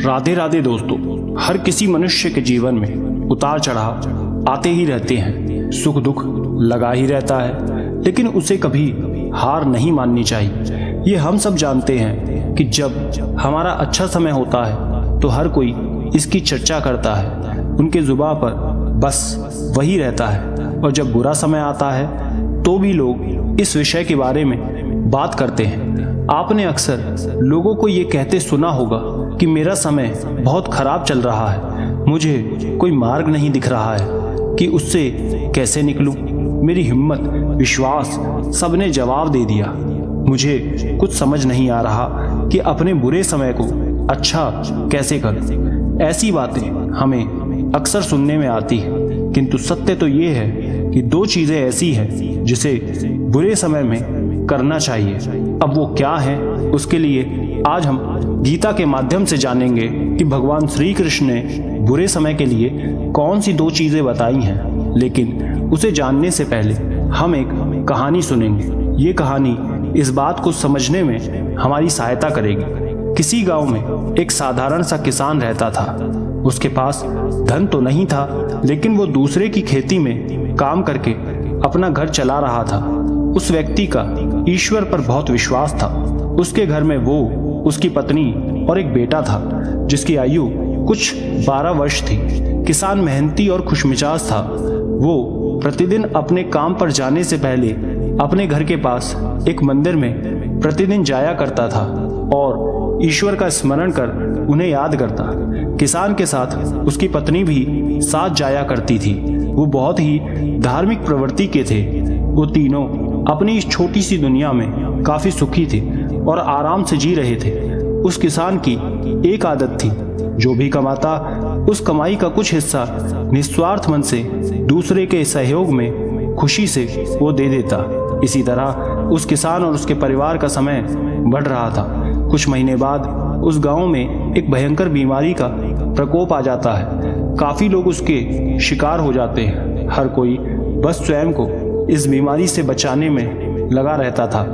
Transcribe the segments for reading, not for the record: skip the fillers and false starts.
राधे राधे दोस्तों। हर किसी मनुष्य के जीवन में उतार चढ़ाव आते ही रहते हैं, सुख दुख लगा ही रहता है, लेकिन उसे कभी हार नहीं माननी चाहिए। ये हम सब जानते हैं कि जब हमारा अच्छा समय होता है तो हर कोई इसकी चर्चा करता है, उनके जुबान पर बस वही रहता है, और जब बुरा समय आता है तो भी लोग इस विषय के बारे में बात करते हैं। आपने अक्सर लोगों को ये कहते सुना होगा कि मेरा समय बहुत खराब चल रहा है, मुझे कोई मार्ग नहीं दिख रहा है कि उससे कैसे निकलूं। मेरी हिम्मत विश्वास सबने जवाब दे दिया, मुझे कुछ समझ नहीं आ रहा कि अपने बुरे समय को अच्छा कैसे करूं। ऐसी बातें हमें अक्सर सुनने में आती है, किंतु सत्य तो ये है कि दो चीजें ऐसी हैं जिसे बुरे समय में करना चाहिए। अब वो क्या है, उसके लिए आज हम गीता के माध्यम से जानेंगे कि भगवान श्री कृष्ण ने बुरे समय के लिए कौन सी दो चीजें बताई हैं। लेकिन उसे जानने से पहले हम एक कहानी सुनेंगे। ये कहानी इस बात को समझने में हमारी सहायता करेगी। किसी गांव में एक साधारण सा किसान रहता था। उसके पास धन तो नहीं था, लेकिन वो दूसरे की खेती में काम करके अपना घर चला रहा था। उस व्यक्ति का ईश्वर पर बहुत विश्वास था। उसके घर में वो, उसकी पत्नी और एक बेटा था जिसकी आयु कुछ 12 वर्ष थी। किसान मेहनती और खुशमिजाज था। वो प्रतिदिन अपने काम पर जाने से पहले अपने घर के पास एक मंदिर में प्रतिदिन जाया करता था और ईश्वर का स्मरण कर उन्हें याद करता। किसान के साथ उसकी पत्नी भी साथ जाया करती थी। वो बहुत ही धार्मिक प्रवृत्ति के थे। वो तीनों अपनी इस छोटी सी दुनिया में काफी सुखी थे और आराम से जी रहे थे। उस किसान की एक आदत थी, जो भी कमाता उस कमाई का कुछ हिस्सा निस्वार्थ मन से दूसरे के सहयोग में खुशी से वो दे देता। इसी तरह उस किसान और उसके परिवार का समय बढ़ रहा था। कुछ महीने बाद उस गांव में एक भयंकर बीमारी का प्रकोप आ जाता है। काफी लोग उसके शिकार हो जाते हैं। हर कोई बस स्वयं को इस बीमारी से बचाने में लगा रहता था।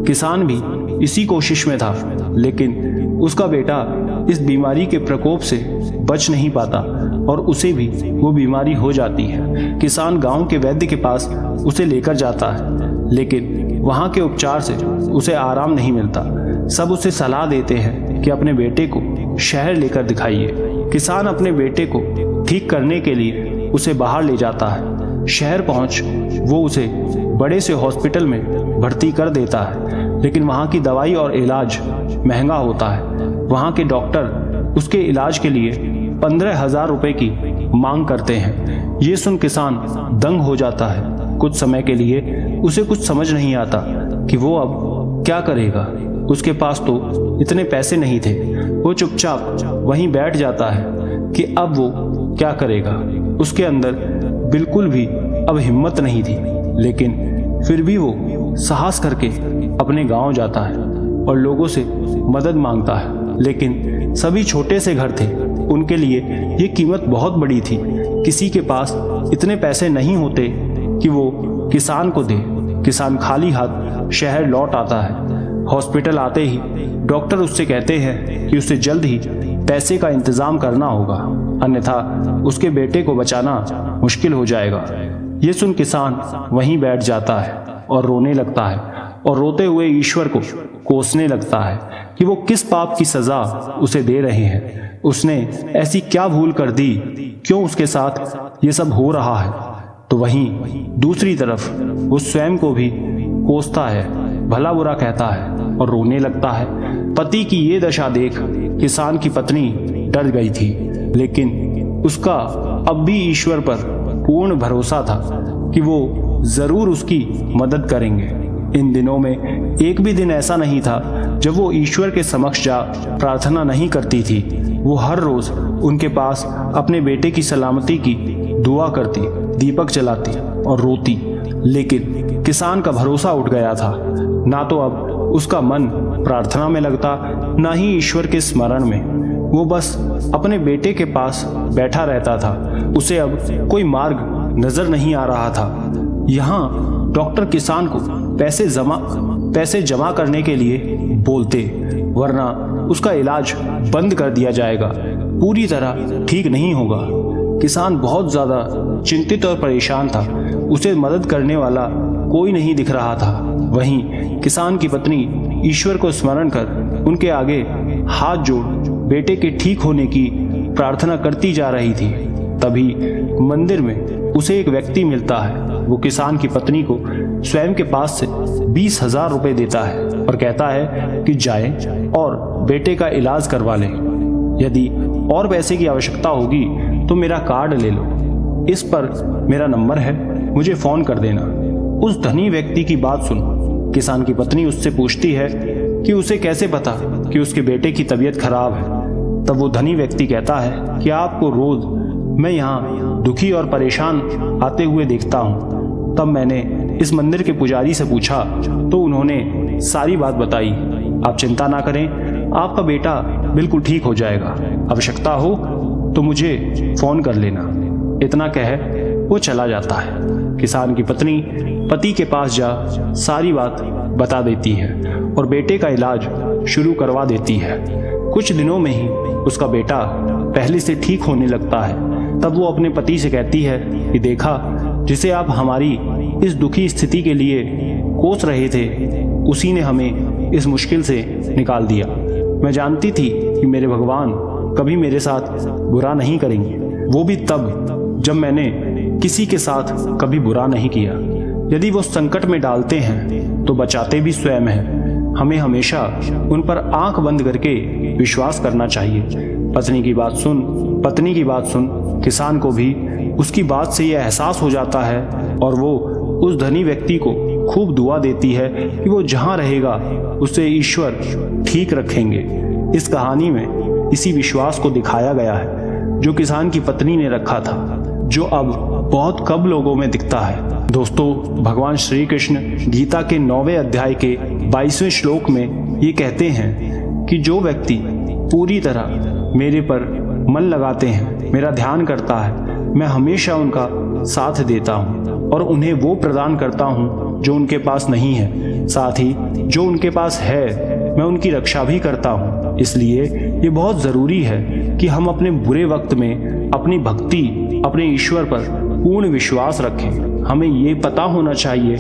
किसान भी इसी कोशिश में था, लेकिन उसका बेटा इस बीमारी के प्रकोप से बच नहीं पाता और उसे भी वो बीमारी हो जाती है। किसान गांव के वैद्य के पास उसे लेकर जाता है, लेकिन वहां के उपचार से उसे आराम नहीं मिलता। सब उसे सलाह देते हैं कि अपने बेटे को शहर लेकर दिखाइए। किसान अपने बेटे को ठीक करने के लिए उसे बाहर ले जाता है। शहर पहुंच वो उसे बड़े से हॉस्पिटल में भर्ती कर देता है, लेकिन वहां की दवाई और इलाज महंगा होता है। वहां के डॉक्टर उसके इलाज के लिए 15,000 रुपए की मांग करते हैं। ये सुन किसान दंग हो जाता है। कुछ समय के लिए उसे कुछ समझ नहीं आता कि वो अब क्या करेगा। उसके पास तो इतने पैसे नहीं थे। वो चुपचाप वहीं बैठ जाता है कि अब वो क्या करेगा। उसके अंदर बिल्कुल भी अब हिम्मत नहीं थी, लेकिन फिर भी वो साहस करके अपने गांव जाता है और लोगों से मदद मांगता है। लेकिन सभी छोटे से घर थे, उनके लिए ये कीमत बहुत बड़ी थी। किसी के पास इतने पैसे नहीं होते कि वो किसान को दे। किसान खाली हाथ शहर लौट आता है। हॉस्पिटल आते ही डॉक्टर उससे कहते हैं कि उसे जल्द ही पैसे का इंतजाम करना होगा, अन्यथा उसके बेटे को बचाना मुश्किल हो जाएगा। ये सुन किसान वहीं बैठ जाता है और रोने लगता है और रोते हुए ईश्वर को कोसने लगता है कि वो किस पाप की सजा उसे दे रहे हैं। उसने ऐसी क्या भूल कर दी, क्यों उसके साथ ये सब हो रहा है। तो वहीं दूसरी तरफ वो स्वयं को भी कोसता है, भला बुरा कहता है और रोने लगता है। पति की ये दशा देख किसान की पत्नी डर गई थी, लेकिन उसका अब भी ईश्वर पर पूर्ण भरोसा था कि वो जरूर उसकी मदद करेंगे। इन दिनों में एक भी दिन ऐसा नहीं था जब वो ईश्वर के समक्ष जा प्रार्थना नहीं करती थी। वो हर रोज उनके पास अपने बेटे की सलामती की दुआ करती, दीपक जलाती और रोती। लेकिन किसान का भरोसा उठ गया था। ना तो अब उसका मन प्रार्थना में लगता, ना ही ईश्वर के स्मरण में। वो बस अपने बेटे के पास बैठा रहता था। उसे अब कोई मार्ग नजर नहीं आ रहा था। यहाँ डॉक्टर किसान को पैसे जमा करने के लिए बोलते, वरना उसका इलाज बंद कर दिया जाएगा, पूरी तरह ठीक नहीं होगा। किसान बहुत ज़्यादा चिंतित और परेशान था। उसे मदद करने वाला कोई नहीं दिख रहा था। वहीं किसान की पत्नी ईश्वर को स्मरण कर उनके आगे हाथ जोड़ बेटे के ठीक होने की प्रार्थना करती जा रही थी। तभी मंदिर में उसे एक व्यक्ति मिलता है। वो किसान की पत्नी को स्वयं के पास से 20,000 रुपए देता है और कहता है कि जाए और बेटे का इलाज करवा ले। यदि और पैसे की आवश्यकता होगी तो मेरा कार्ड ले लो, इस पर मेरा नंबर है, मुझे फोन कर देना। उस धनी व्यक्ति की बात सुन किसान की पत्नी उससे पूछती है कि उसे कैसे पता कि उसके बेटे की तबीयत खराब है। तब वो धनी व्यक्ति कहता है कि आपको रोज मैं यहाँ दुखी और परेशान आते हुए देखता हूँ। तब मैंने इस मंदिर के पुजारी से पूछा तो उन्होंने सारी बात बताई। आप चिंता ना करें, आपका बेटा बिल्कुल ठीक हो जाएगा, आवश्यकता हो तो मुझे फोन कर लेना। इतना कह वो चला जाता है। किसान की पत्नी पति के पास जा सारी बात बता देती है और बेटे का इलाज शुरू करवा देती है। कुछ दिनों में ही उसका बेटा पहले से ठीक होने लगता है। तब वो अपने पति से कहती है कि देखा, जिसे आप हमारी इस दुखी स्थिति के लिए कोस रहे थे, उसी ने हमें इस मुश्किल से निकाल दिया। मैं जानती थी कि मेरे भगवान कभी मेरे साथ बुरा नहीं करेंगे, वो भी तब जब मैंने किसी के साथ कभी बुरा नहीं किया। यदि वो संकट में डालते हैं तो बचाते भी स्वयं हैं। हमें हमेशा उन पर आंख बंद करके विश्वास करना चाहिए। पत्नी की बात सुन किसान को भी उसकी बात से यह एहसास हो जाता है और वो उस धनी व्यक्ति को खूब दुआ देती है कि वो जहाँ रहेगा उसे ईश्वर ठीक रखेंगे। इस कहानी में इसी विश्वास को दिखाया गया है जो किसान की पत्नी ने रखा था, जो अब बहुत कम लोगों में दिखता है। दोस्तों, भगवान श्री कृष्ण गीता के 9वें अध्याय के 22वें श्लोक में ये कहते हैं कि जो व्यक्ति पूरी तरह मेरे पर मन लगाते हैं, मेरा ध्यान करता है, मैं हमेशा उनका साथ देता हूँ और उन्हें वो प्रदान करता हूँ जो उनके पास नहीं है। साथ ही जो उनके पास है मैं उनकी रक्षा भी करता हूँ। इसलिए ये बहुत ज़रूरी है कि हम अपने बुरे वक्त में अपनी भक्ति अपने ईश्वर पर पूर्ण विश्वास रखें। हमें ये पता होना चाहिए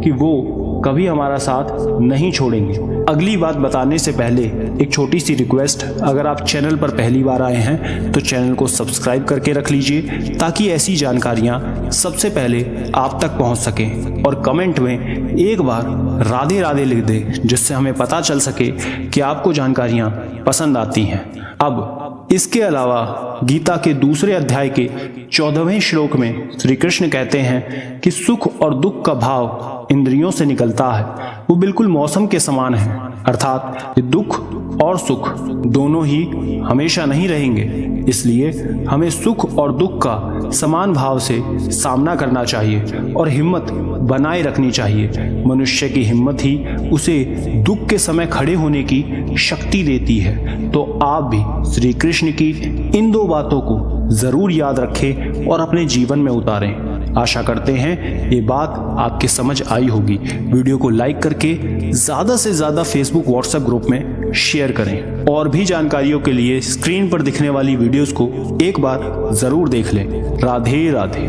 कि वो कभी हमारा साथ नहीं छोड़ेंगे। अगली बात बताने से पहले एक छोटी सी रिक्वेस्ट, अगर आप चैनल पर पहली बार आए हैं तो चैनल को सब्सक्राइब करके रख लीजिए ताकि ऐसी जानकारियां सबसे पहले आप तक पहुंच सकें। और कमेंट में एक बार राधे राधे लिख दें, जिससे हमें पता चल सके कि आपको जानकारियां पसंद आती हैं। अब इसके अलावा गीता के दूसरे अध्याय के 14वें श्लोक में श्री कृष्ण कहते हैं कि सुख और दुख का भाव इंद्रियों से निकलता है, वो बिल्कुल मौसम के समान है। अर्थात दुख और सुख दोनों ही हमेशा नहीं रहेंगे, इसलिए हमें सुख और दुख का समान भाव से सामना करना चाहिए और हिम्मत बनाए रखनी चाहिए। मनुष्य की हिम्मत ही उसे दुख के समय खड़े होने की शक्ति देती है। तो आप भी श्री कृष्ण की इन दो बातों को जरूर याद रखें और अपने जीवन में उतारें। आशा करते हैं ये बात आपके समझ आई होगी। वीडियो को लाइक करके ज़्यादा से ज़्यादा फेसबुक व्हाट्सएप ग्रुप में शेयर करें और भी जानकारियों के लिए स्क्रीन पर दिखने वाली वीडियोस को एक बार ज़रूर देख लें। राधे राधे।